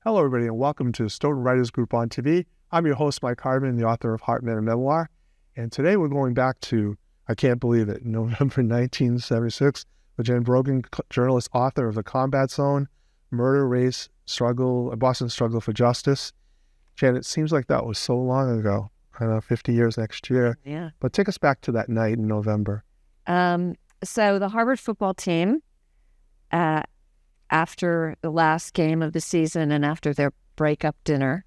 Hello, everybody, and welcome to Stoughton Writers Group on TV. I'm your host, Mike Hardman, the author of Hardman, a memoir. And today we're going back to, I can't believe it, November 1976, with Jan Brogan, journalist, author of The Combat Zone, Murder, Race, Struggle, Boston Struggle for Justice. Jan, it seems like that was so long ago. I don't know, 50 years next year. Yeah. But take us back to that night in November. So the Harvard football team, after the last game of the season and after their breakup dinner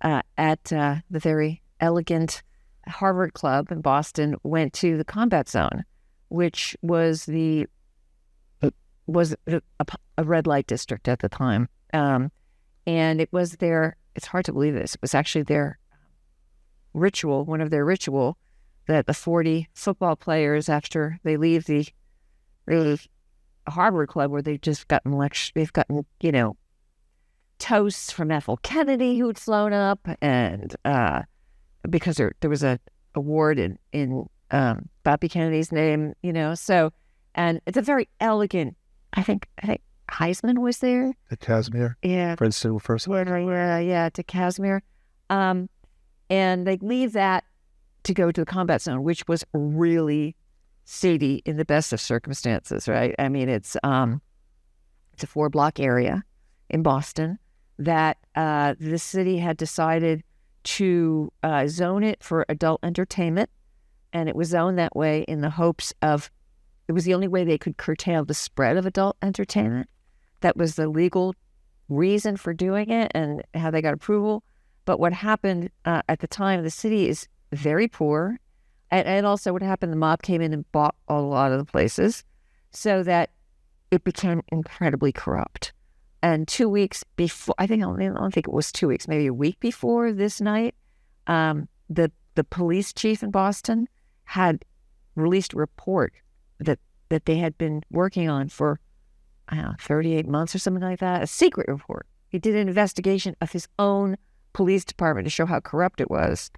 at the very elegant Harvard Club in Boston, went to the Combat Zone, which was a red light district at the time. And it was it's hard to believe this, it was actually their ritual, one of their ritual, that the 40 football players, after they leave the Harvard Club, where they've just gotten they've gotten, toasts from Ethel Kennedy, who'd flown up, and because there was a award in Bobby Kennedy's name, so, and it's a very elegant, I think Heisman was there. At Casimir? Yeah. Princeton first. Yeah, to Casimir. And they leave that to go to the Combat Zone, which was really seedy in the best of circumstances, right? I mean, it's a 4-block area in Boston that the city had decided to zone it for adult entertainment, and it was zoned that way in the hopes of, it was the only way they could curtail the spread of adult entertainment. That was the legal reason for doing it and how they got approval. But what happened at the time, the city is very poor. And also what happened, the mob came in and bought a lot of the places, so that it became incredibly corrupt. And 2 weeks before, I don't think it was 2 weeks, maybe a week before this night, the police chief in Boston had released a report that they had been working on for, 38 months or something like that, a secret report. He did an investigation of his own police department to show how corrupt it was.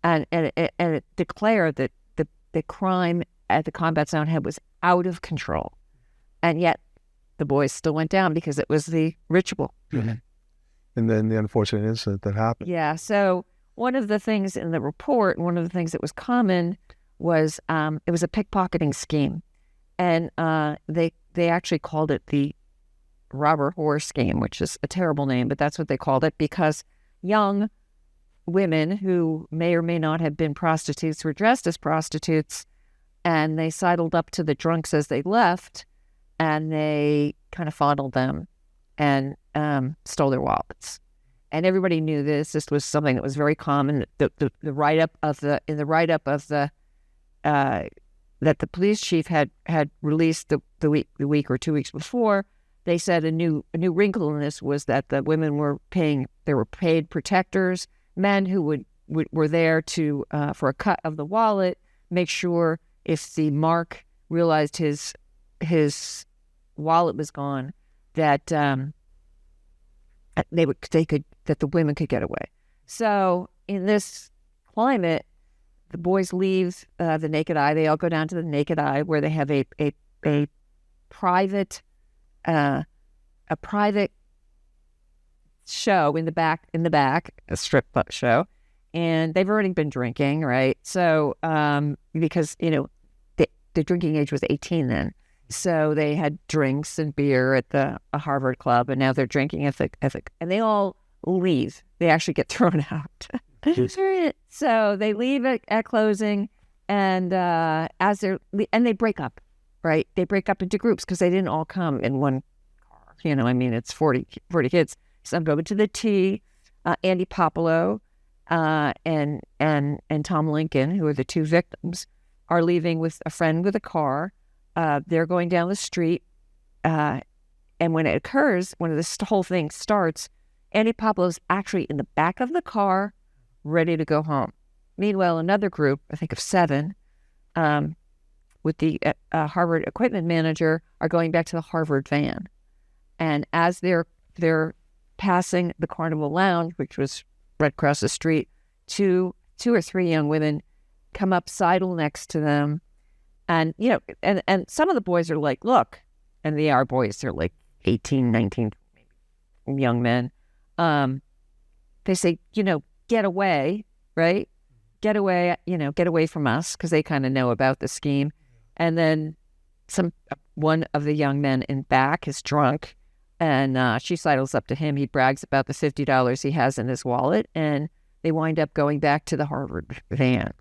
And it declared that the crime at the Combat Zone was out of control. And yet the boys still went down because it was the ritual. Mm-hmm. And then the unfortunate incident that happened. Yeah. So one of the things in the report, one of the things that was common was it was a pickpocketing scheme. And they actually called it the robber whore scheme, which is a terrible name, but that's what they called it, because young women who may or may not have been prostitutes were dressed as prostitutes, and they sidled up to the drunks as they left, and they kind of fondled them and stole their wallets. And everybody knew this. This was something that was very common. The write-up of the that the police chief had released the week or 2 weeks before. They said a new wrinkle in this was that the women were paid protectors, men who were there to for a cut of the wallet, make sure if the mark realized his wallet was gone, that the women could get away. So in this climate, the boys leave the Naked Eye. They all go down to the Naked Eye, where they have a private show in the back, a strip show, and they've already been drinking, right? So because the drinking age was 18 then, so they had drinks and beer at the Harvard Club, and now they're drinking at the and they all leave. They actually get thrown out. So they leave at closing, and they break up, right? They break up into groups because they didn't all come in one car. It's 40 kids. Some go to the T. Andy Popolo and Tom Lincoln, who are the two victims, are leaving with a friend with a car. They're going down the street, and when it occurs, when this whole thing starts, Andy Popolo's actually in the back of the car, ready to go home. Meanwhile, another group, I think of 7, with the Harvard equipment manager, are going back to the Harvard van. And as they're passing the Carnival Lounge, which was right across the street, two or three young women come up, sidle next to them, and and some of the boys are like, "Look," and they are boys. They're like 18, 19, young men. They say, get away, right? Get away, get away from us, because they kind of know about the scheme. And then one of the young men in back is drunk, and she sidles up to him. He brags about the $50 he has in his wallet, and they wind up going back to the Harvard van,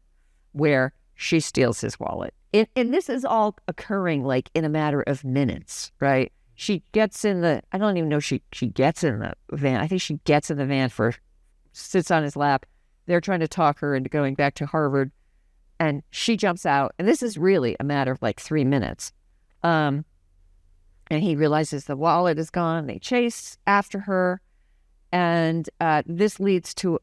where she steals his wallet. And this is all occurring like in a matter of minutes, right? She gets in I don't even know she gets in the van. I think she gets in the van sits on his lap. They're trying to talk her into going back to Harvard, and she jumps out. And this is really a matter of like 3 minutes. And he realizes the wallet is gone. They chase after her. And this leads to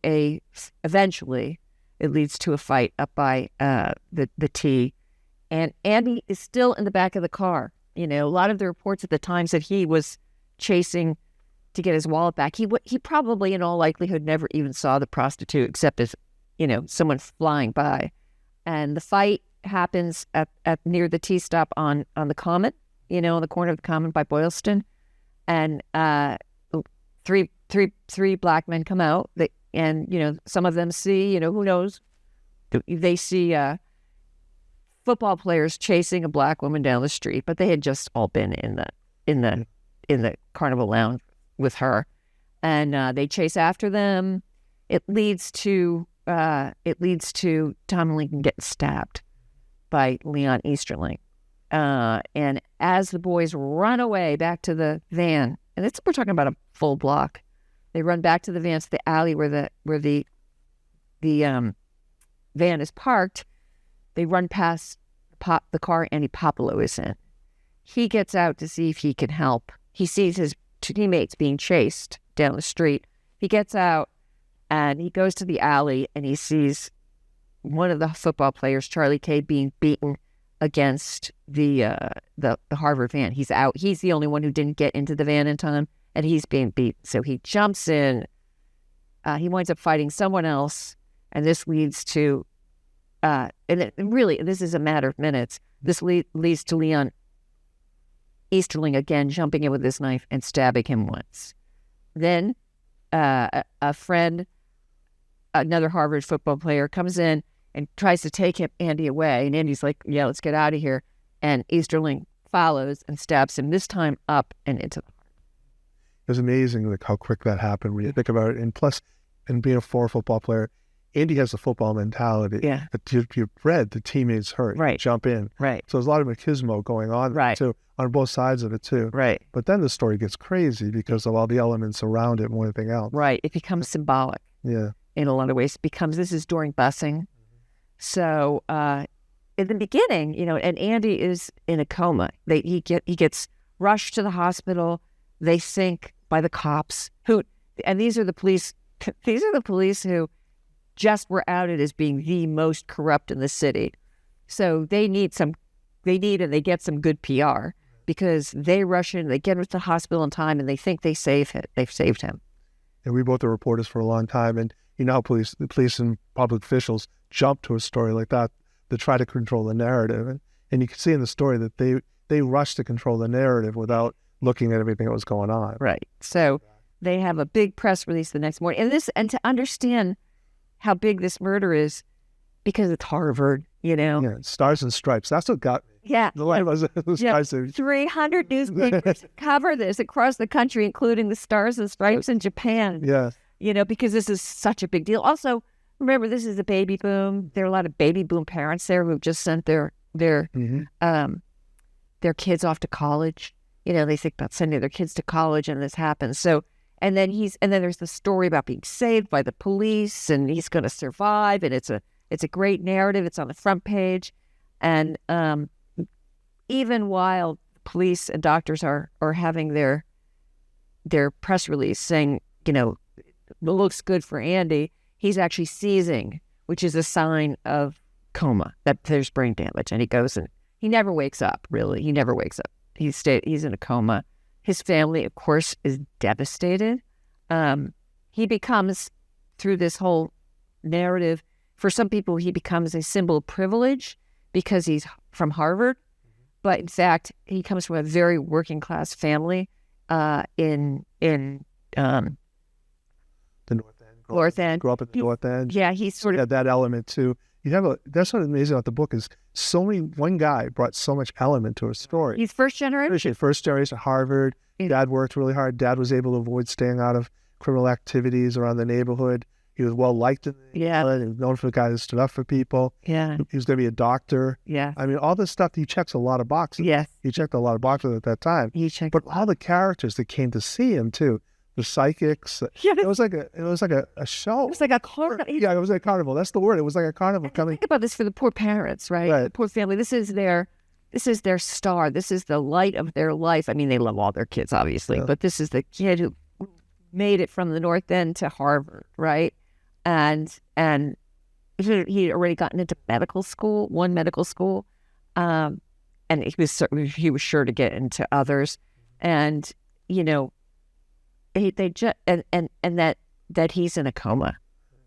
eventually, it leads to a fight up by the T. And Andy is still in the back of the car. A lot of the reports at the time said he was chasing to get his wallet back. He probably, in all likelihood, never even saw the prostitute except as, someone flying by. And the fight happens at near the T stop on the Common, on the corner of the Common by Boylston. And three black men come out. And some of them see, who knows? They see football players chasing a black woman down the street, but they had just all been in the carnival lounge with her, and they chase after them. It leads to Tom Lincoln getting stabbed by Leon Easterling, and as the boys run away back to the van, and we're talking about a full block, they run back to the van, to the alley where the van is parked. They run past the car Andy Popolo is in. He gets out to see if he can help. He sees his teammates being chased down the street. He gets out and he goes to the alley, and he sees one of the football players, Charlie K, being beaten against the Harvard van. He's out. He's the only one who didn't get into the van in time, and he's being beat. So he jumps in. He winds up fighting someone else, and this leads to this is a matter of minutes. This leads to Leon Easterling again jumping in with his knife and stabbing him once. Then a friend, another Harvard football player, comes in and tries to take Andy away. And Andy's like, yeah, let's get out of here. And Easterling follows and stabs him, this time up and into the heart. It was amazing how quick that happened when you think about it. And plus, and being a former football player, Andy has a football mentality. Yeah. But you're bred, the teammate's hurt. Right. Jump in. Right. So there's a lot of machismo going on too, on both sides of it too. Right. But then the story gets crazy because of all the elements around it more than anything else. Right. It becomes symbolic. Yeah. In a lot of ways. This is during busing. So in the beginning, and Andy is in a coma. He gets rushed to the hospital. They think by the cops and these are the police who just were outed as being the most corrupt in the city. So they get some good PR because they rush in, they get him to the hospital in time, and they think they've saved him. And we both are reporters for a long time, and how the police and public officials jump to a story like that to try to control the narrative. And you can see in the story that they rush to control the narrative without looking at everything that was going on. Right. So they have a big press release the next morning. And to understand how big this murder is, because it's Harvard, Yeah, Stars and Stripes. That's what got me. Yeah. The line was 300 newspapers cover this across the country, including the Stars and Stripes in Japan. Yeah. Because this is such a big deal. Also, remember, this is a baby boom. There are a lot of baby boom parents there who've just sent their kids off to college. They think about sending their kids to college, and this happens. So, and then there's the story about being saved by the police, and he's going to survive, and it's a great narrative. It's on the front page, and even while police and doctors are having their press release saying, it looks good for Andy, he's actually seizing, which is a sign of coma, that there's brain damage, and he goes and he never wakes up. Really, he never wakes up. He's in a coma. His family, of course, is devastated. He becomes, through this whole narrative, for some people, he becomes a symbol of privilege because he's from Harvard. But in fact, he comes from a very working class family in North End. Grew up in the North End. Yeah, he's sort of had that element too. That's what's amazing about the book is one guy brought so much element to a story. He's first generation. First generation, Harvard. Dad worked really hard. Dad was able to avoid staying out of criminal activities around the neighborhood. He was well liked in the neighborhood. He was known for the guy who stood up for people. Yeah. He was going to be a doctor. Yeah. I mean, all this stuff, he checks a lot of boxes. Yes. He checked a lot of boxes at that time. But all the characters that came to see him too, the psychics. Yeah. It was like a show. It was like a carnival. Yeah, it was like a carnival. That's the word. It was like a carnival coming. Think about this for the poor parents, right? The poor family. This is their star. This is the light of their life. I mean, they love all their kids, obviously, but this is the kid who made it from the North End to Harvard, right? And he'd already gotten into one medical school, and he was sure to get into others, and that he's in a coma,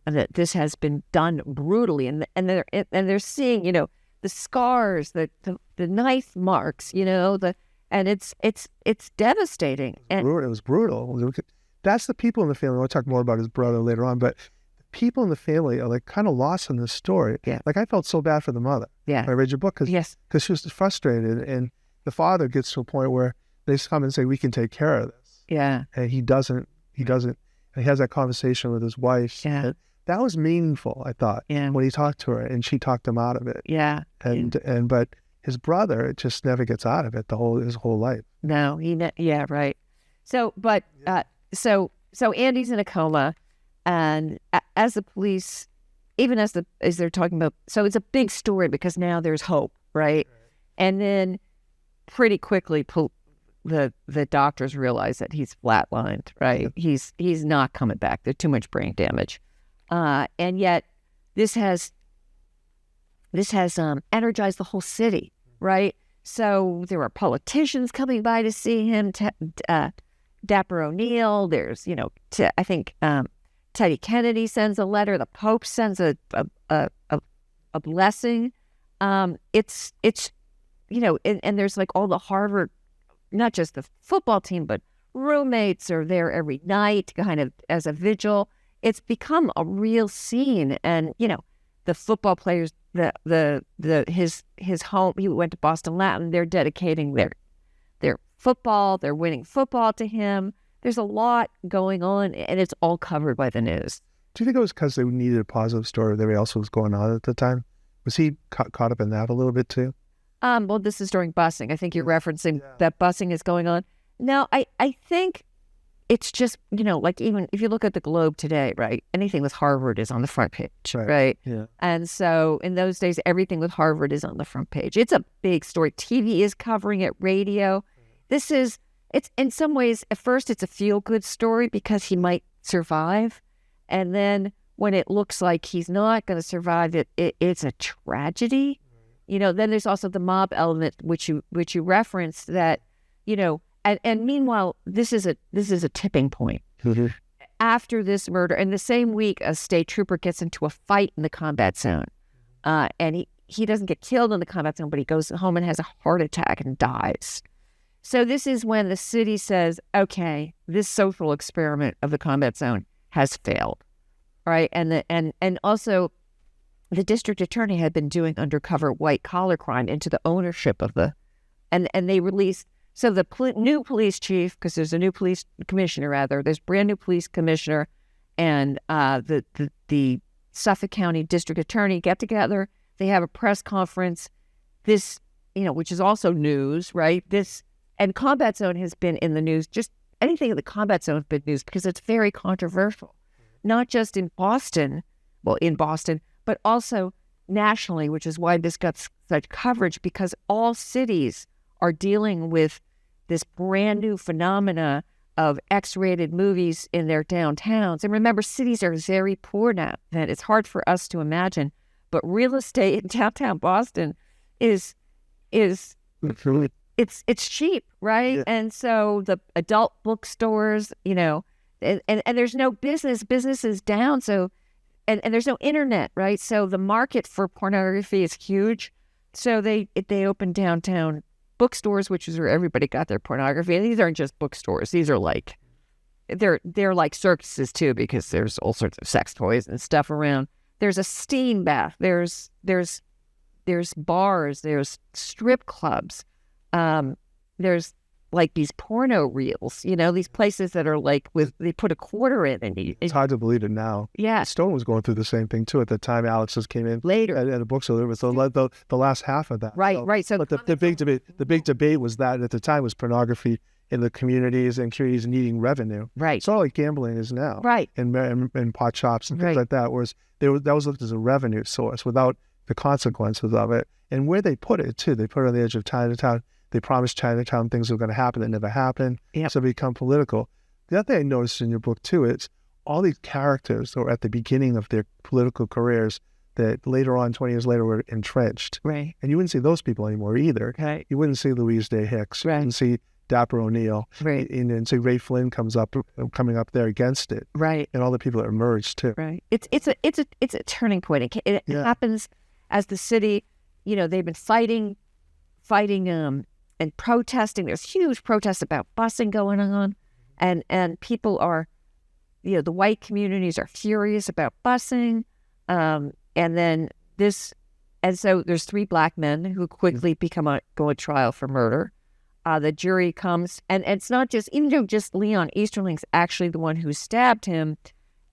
and that this has been done brutally, and they're seeing the scars, the knife marks, and it's devastating. It was brutal. That's the people in the family. We'll talk more about his brother later on, but the people in the family are like kind of lost in this story. Yeah. Like I felt so bad for the mother. Yeah. When I read your book because she was frustrated, and the father gets to a point where they come and say, "We can take care of this." Yeah. And he doesn't. And he has that conversation with his wife. Yeah. And that was meaningful, I thought. Yeah. When he talked to her and she talked him out of it. Yeah. But his brother just never gets out of it his whole life. No, right. So Andy's in a coma, and as the police, even as they're talking about, so it's a big story because now there's hope, right? And then pretty quickly, the doctors realize that he's flatlined, right? He's not coming back. There's too much brain damage, and yet this has energized the whole city, right? So there are politicians coming by to see him. Dapper O'Neill. There's I think Teddy Kennedy sends a letter. The Pope sends a blessing. It's and there's like all the Harvard, not just the football team, but roommates are there every night, kind of as a vigil. It's become a real scene, and the football players, his home. He went to Boston Latin. They're dedicating their football. They're winning football to him. There's a lot going on, and it's all covered by the news. Do you think it was because they needed a positive story of everything else was going on at the time? Was he caught up in that a little bit too? Well, this is during busing. I think you're referencing that busing is going on. No, I think it's just, like even if you look at the Globe today, right? Anything with Harvard is on the front page, right? Yeah. And so in those days, everything with Harvard is on the front page. It's a big story. TV is covering it, radio. It's in some ways, at first, it's a feel-good story because he might survive. And then when it looks like he's not going to survive, it's a tragedy. Then there's also the mob element, which you referenced that, and meanwhile, this is a tipping point. Mm-hmm. After this murder, and the same week, a state trooper gets into a fight in the combat zone. And he doesn't get killed in the combat zone, but he goes home and has a heart attack and dies. So this is when the city says, okay, this social experiment of the combat zone has failed, right? And also the district attorney had been doing undercover white collar crime into the ownership of and they released, so the new police chief, because there's a new police commissioner, there's brand new police commissioner, and the Suffolk County district attorney get together. They have a press conference, which is also news, right? And Combat Zone has been in the news. Just anything in the Combat Zone has been news because it's very controversial, not just in Boston, but also nationally, which is why this got such coverage, because all cities are dealing with this brand new phenomena of X-rated movies in their downtowns. And remember, cities are very poor now, that it's hard for us to imagine. But real estate in downtown Boston is it's cheap, right? Yeah. And so the adult bookstores, and there's no business is down. So, and there's no internet, right? So the market for pornography is huge. So they open downtown bookstores, which is where everybody got their pornography. And these aren't just bookstores. These are like they're like circuses too, because there's all sorts of sex toys and stuff around. There's a steam bath. There's bars. There's strip clubs. There's like these porno reels, these places that are like they put a quarter in. It's hard to believe it now. Yeah. Stoughton was going through the same thing too at the time. Alex just came in later at a bookstore. It was the last half of that. Right. So, but the big debate was that at the time was pornography in the communities and communities needing revenue. Right. It's all like gambling is now. Right. And pot shops and things like that. Whereas that was looked as a revenue source without the consequences of it. And where they put it too, they put it on the edge of Chinatown. They promised Chinatown things were going to happen that never happened. Yep. So it become political. The other thing I noticed in your book too is all these characters that were at the beginning of their political careers that later on, 20 years later, were entrenched. Right. And you wouldn't see those people anymore either. Right. You wouldn't see Louise Day Hicks. Right. You wouldn't see Dapper O'Neill. Right. And see Ray Flynn coming up there against it. Right. And all the people that emerged too. Right. It's a turning point. It happens as the city, they've been fighting and protesting. There's huge protests about busing going on, and people are, the white communities are furious about busing, and so there's 3 black men who quickly go to trial for murder. The jury comes, and it's not just just Leon Easterling's actually the one who stabbed him.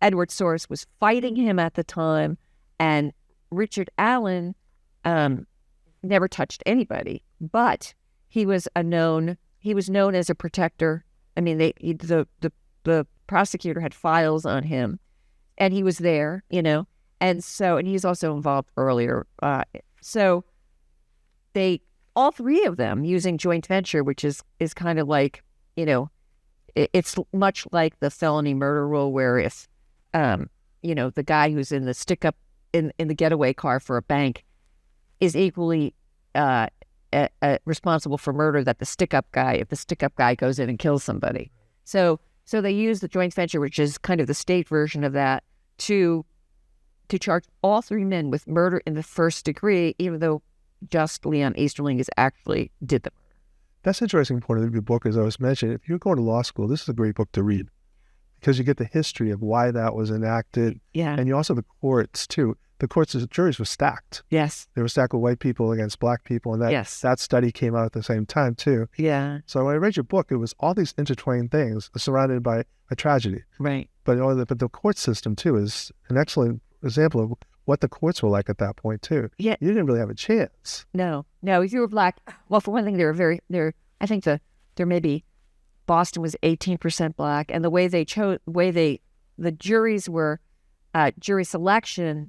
Edward Soros was fighting him at the time, and Richard Allen never touched anybody, but he was known as a protector. I mean, the prosecutor had files on him, and he was there, and he's also involved earlier. So all 3 of them using joint venture, which is kind of like, it's much like the felony murder rule, where if, the guy who's in the stick up in the getaway car for a bank is equally responsible for murder that the stick-up guy, if the stick-up guy goes in and kills somebody. So they use the joint venture, which is kind of the state version of that, to charge all 3 men with murder in the first degree, even though just Leon Easterling actually did the murder. That's an interesting point of your book, as I was mentioning. If you're going to law school, this is a great book to read because you get the history of why that was enacted. Yeah. And you also the courts, too. The courts, the juries were stacked. Yes. They were stacked with white people against black people. And that study came out at the same time, too. Yeah. So when I read your book, it was all these intertwined things surrounded by a tragedy. Right. But the court system, too, is an excellent example of what the courts were like at that point, too. Yeah. You didn't really have a chance. No. If you were black, well, for one thing, I think maybe Boston was 18% black. And the way the juries were, jury selection,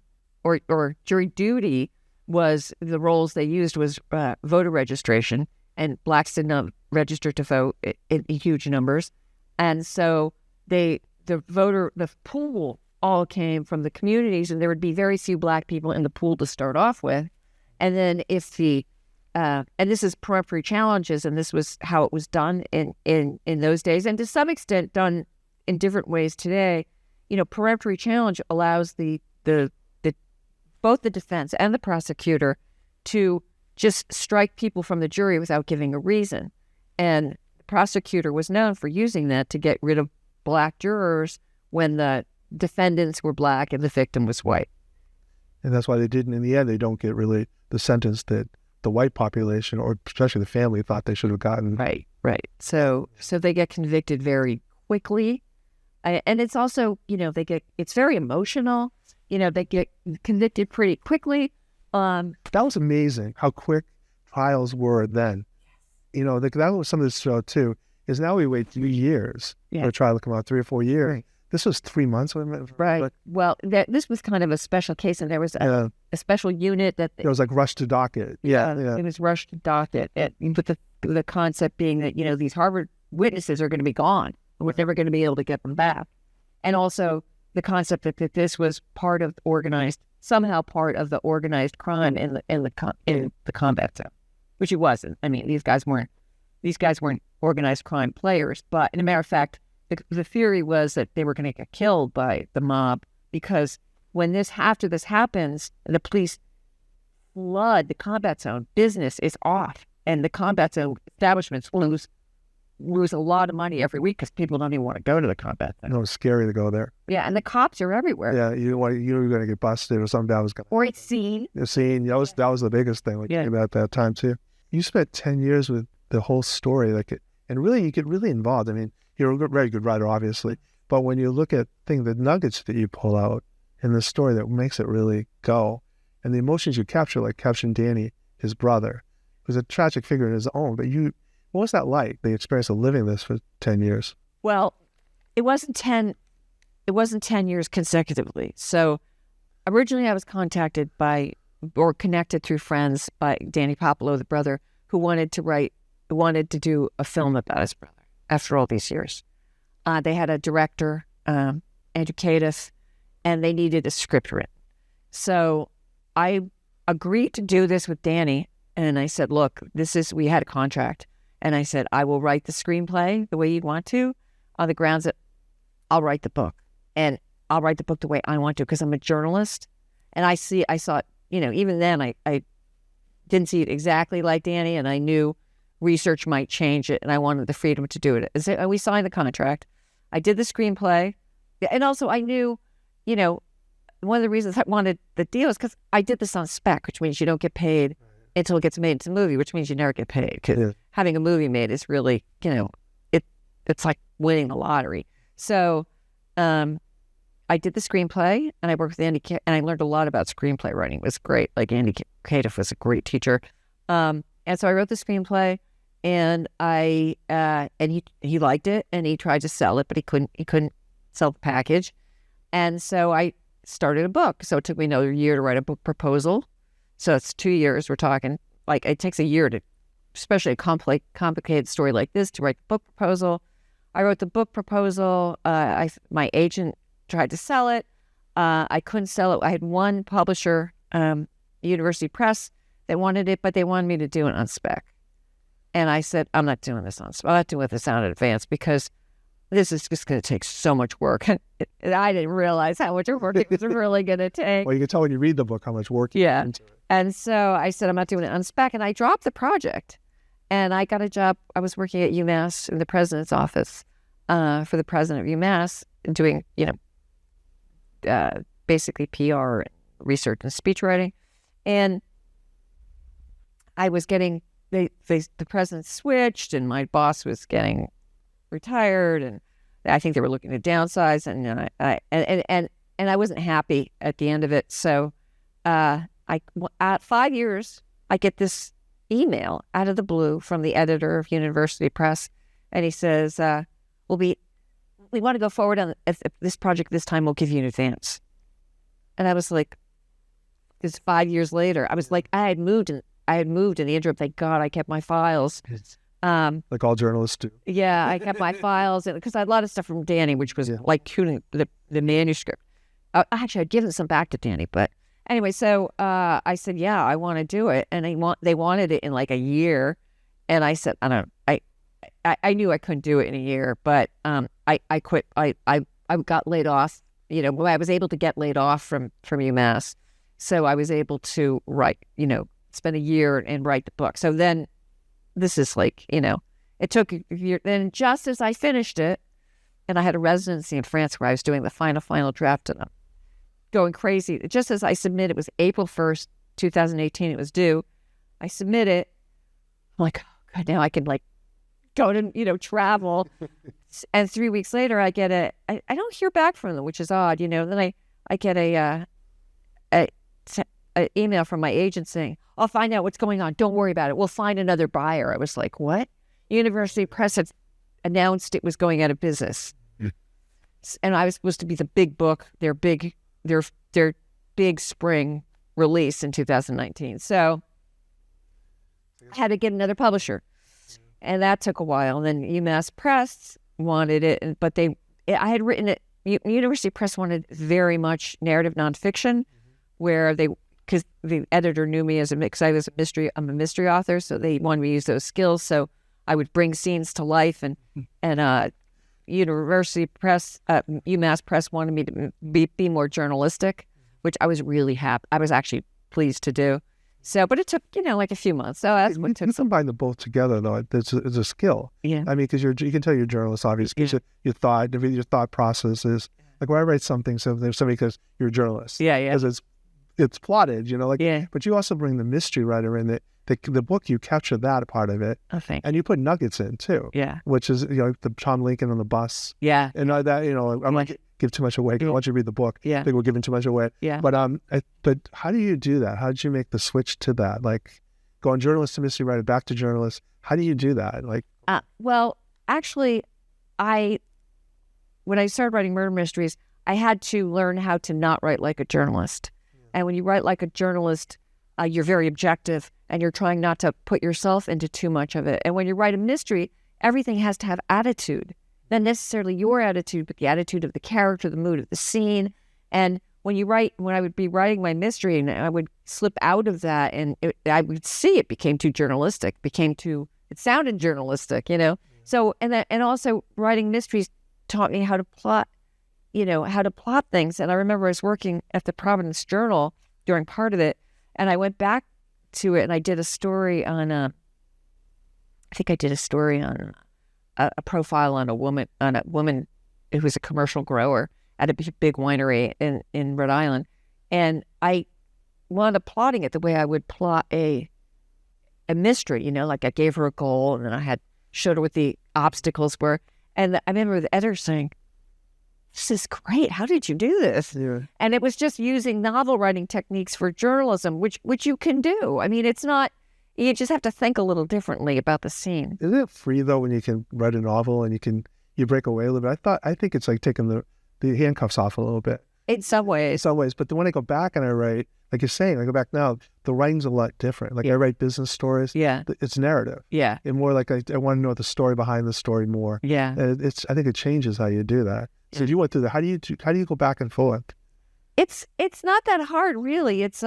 or jury duty was the roles they used was voter registration, and blacks did not register to vote in huge numbers, and so the pool all came from the communities, and there would be very few black people in the pool to start off with, and then if and this is peremptory challenges, and this was how it was done in those days, and to some extent done in different ways today. Peremptory challenge allows both the defense and the prosecutor to just strike people from the jury without giving a reason. And the prosecutor was known for using that to get rid of black jurors when the defendants were black and the victim was white. And that's why they didn't, in the end, they don't get really the sentence that the white population, or especially the family, thought they should have gotten. Right. So they get convicted very quickly. And it's also, it's very emotional. They get convicted pretty quickly. That was amazing how quick trials were then. That was some of this show too, is now we wait 3 years for a trial to come out, 3 or 4 years. Right. This was 3 months. Right. Well, this was kind of a special case, and there was a special unit that... It was like rushed to docket. Yeah. It was rushed to docket. But the concept being that, these Harvard witnesses are going to be gone. We're never going to be able to get them back. And also the concept that this was somehow part of the organized crime in the combat zone, which it wasn't. I mean, these guys weren't organized crime players. But as a matter of fact, the theory was that they were going to get killed by the mob, because after this happens, the police flood the combat zone. Business is off, and the combat zone establishments lose lose a lot of money every week because people don't even want to go to the combat center. No, it's scary to go there. Yeah, and the cops are everywhere. Yeah, you're going to get busted or something bad was going to Or it's seen. The scene, that was the biggest thing at that time too. You spent 10 years with the whole story, and really you get really involved. I mean, you're a very good writer, obviously, but when you look at the nuggets that you pull out in the story that makes it really go, and the emotions you capture, like capturing Danny, his brother, who's a tragic figure in his own, but what was that like, the experience of living this for 10 years? Well, it wasn't 10 years consecutively. So originally I was contacted or connected through friends by Danny Popolo, the brother, who wanted to do a film about his brother after all these years. They had a director, Andrew Cadiff, and they needed a script written. So I agreed to do this with Danny, and I said, look, we had a contract. And I said, I will write the screenplay the way you want to, on the grounds that I'll write the book. And I'll write the book the way I want to, because I'm a journalist. And I saw it, even then I didn't see it exactly like Danny, and I knew research might change it, and I wanted the freedom to do it. And we signed the contract. I did the screenplay. And also I knew, one of the reasons I wanted the deal is because I did this on spec, which means you don't get paid until it gets made into a movie, which means you never get paid, because having a movie made is really, it's like winning the lottery. So I did the screenplay, and I worked with Andy, and I learned a lot about screenplay writing. It was great. Like, Andy Cadiff was a great teacher. And so I wrote the screenplay, and he liked it, and he tried to sell it, but he couldn't sell the package. And so I started a book. So it took me another year to write a book proposal. So it's 2 years. We're talking, like, it takes a year to, especially a complicated story like this, to write the book proposal. I wrote the book proposal. My agent tried to sell it. I couldn't sell it. I had one publisher, University Press, that wanted it, but they wanted me to do it on spec. And I said, I'm not doing this on spec. I'm not doing this out in advance, because this is just going to take so much work. And I didn't realize how much work it was really going to take. Well, you can tell when you read the book how much work you put into it. And so I said, I'm not doing it on spec. And I dropped the project. And I got a job. I was working at UMass in the president's office for the president of UMass, doing, basically PR and research and speech writing. And I was getting, the president switched, and my boss was getting retired, and I think they were looking to downsize, and I wasn't happy at the end of it. So at 5 years, I get this email out of the blue from the editor of University Press, and he says, we want to go forward on this project this time. We'll give you an advance. And I was like, because 5 years later, I was like, I had moved in the interim. Thank God I kept my files. Like all journalists do. Yeah, I kept my files, because I had a lot of stuff from Danny, which was like tuning the manuscript. Actually, I'd given some back to Danny, but anyway, so I said, yeah, I want to do it. And they wanted it in like a year. And I said, I knew I couldn't do it in a year, but I quit. I got laid off. I was able to get laid off from UMass. So I was able to write, spend a year and write the book. So then this is like, it took a year. Then just as I finished it, and I had a residency in France where I was doing the final draft, and I'm going crazy. Just as I submitted, it was April 1st, 2018, it was due. I submit it. I'm like, oh, God, now I can like go to, travel. And 3 weeks later, I get I don't hear back from them, which is odd, Then I get an email from my agent saying, I'll find out what's going on. Don't worry about it. We'll find another buyer. I was like, what? University Press had announced it was going out of business. And I was supposed to be the big book, their big spring release in 2019. So I had to get another publisher. And that took a while. And then UMass Press wanted it, but I had written it. University Press wanted very much narrative nonfiction, where because the editor knew me I'm a mystery author, so they wanted me to use those skills. So I would bring scenes to life, and University Press, UMass Press wanted me to be more journalistic, which I was really happy. I was actually pleased to do. So, but it took, like a few months. So that's what it took. You combine the both together, though. It's a skill. Yeah. I mean, because you can tell you're a journalist, obviously, because your thought process is, like when I write something, so there's somebody because you're a journalist. Yeah, yeah. Because it's plotted, yeah. But you also bring the mystery writer in that. The book, you capture that part of it. Oh, thanks. And you put nuggets in, too. Yeah. Which is, the Tom Lincoln on the bus. Yeah. And that, I'm not give too much away. I want you to read the book. Yeah. I think we're giving too much away. Yeah. But how do you do that? How did you make the switch to that? Like, going journalist to mystery writer, back to journalist. How do you do that? Like, well, actually, when I started writing murder mysteries, I had to learn how to not write like a journalist. Yeah. And when you write like a journalist, you're very objective and you're trying not to put yourself into too much of it. And when you write a mystery, everything has to have attitude. Not necessarily your attitude, but the attitude of the character, the mood of the scene. And when I would be writing my mystery and I would slip out of that and I would see it became too journalistic, it sounded journalistic, Yeah. So, and also writing mysteries taught me how to plot, how to plot things. And I remember I was working at the Providence Journal during part of it, and I went back to it and I did a story on a profile on a woman who was a commercial grower at a big winery in Rhode Island. And I wound up plotting it the way I would plot a mystery, like I gave her a goal and then I showed her what the obstacles were. And I remember the editor saying, "This is great. How did you do this?" Yeah. And it was just using novel writing techniques for journalism, which you can do. I mean, it's not, you just have to think a little differently about the scene. Isn't it free, though, when you can write a novel and you break away a little bit? I think it's like taking the handcuffs off a little bit. In some ways. But then when I go back and I write, like you're saying, I go back now, the writing's a lot different. Like I write business stories. Yeah. It's narrative. Yeah. And more like I want to know the story behind the story more. Yeah. And I think it changes how you do that. So if you went through that, how do you go back and forth? It's not that hard, really. It's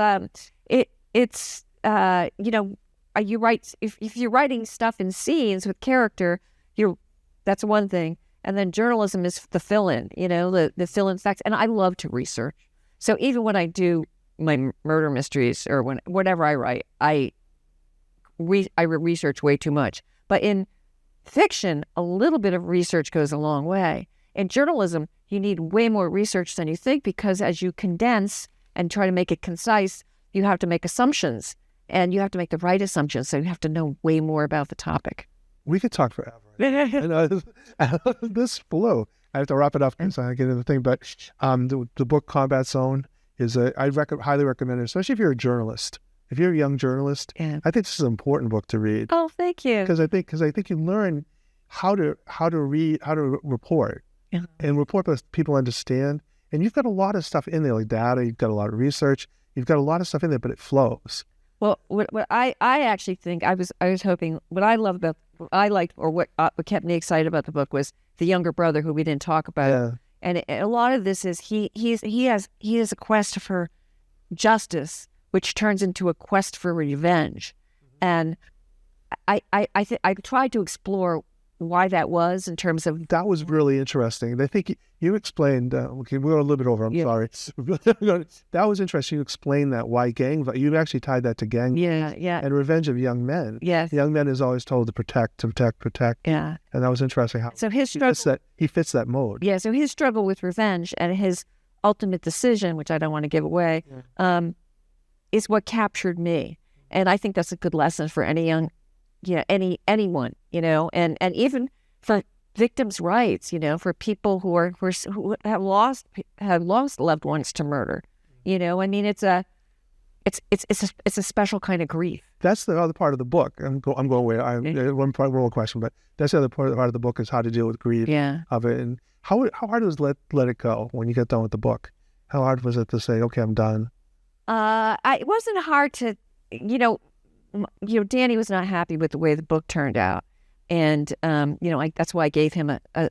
you write, if you're writing stuff in scenes with character, that's one thing. And then journalism is the fill-in, the fill-in facts. And I love to research. So even when I do my murder mysteries or whatever I write, I research way too much. But in fiction, a little bit of research goes a long way. In journalism, you need way more research than you think, because as you condense and try to make it concise, you have to make assumptions, and you have to make the right assumptions. So you have to know way more about the topic. We could talk forever. This flew. I have to wrap it up because I get into the thing. But the book Combat Zone is I highly recommend it, especially if you're a journalist. If you're a young journalist, I think this is an important book to read. Oh, thank you. Because I think you learn how to report. Yeah. And report that people understand. And you've got a lot of stuff in there, like data. You've got a lot of research. You've got a lot of stuff in there, but it flows. Well, what I actually think, I was hoping, what I liked, or what kept me excited about the book was the younger brother who we didn't talk about. Yeah. And a lot of this is he has a quest for justice, which turns into a quest for revenge. And I tried to explore why that was in terms of... That was really interesting. I think you explained, okay, we're a little bit over, I'm sorry. That was interesting. You explained that, why you actually tied that to gang and revenge of young men. Yes. Young men is always told to protect. Yeah. And that was interesting how so his struggle, he fits that mode. Yeah, so his struggle with revenge and his ultimate decision, which I don't want to give away, is what captured me. And I think that's a good lesson for any young... anyone, and even for victims' rights, for people who have lost loved ones to murder. I mean, it's a special kind of grief. That's the other part of the book. I'm going away. One more question, but that's the other part of the book is how to deal with grief of it. And how hard was let it go when you get done with the book? How hard was it to say, okay, I'm done? It wasn't hard to, Danny was not happy with the way the book turned out, and that's why I gave him a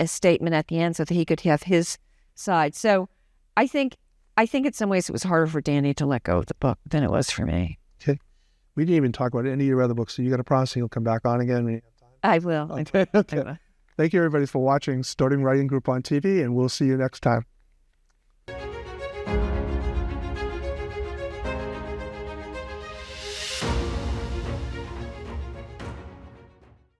statement at the end so that he could have his side. So I think in some ways it was harder for Danny to let go of the book than it was for me. Okay, we didn't even talk about any of your other books, so you got a process. You'll come back on again when you have time. I will. Okay. I will. Thank you, everybody, for watching Stoughton Writing Group on TV, and we'll see you next time.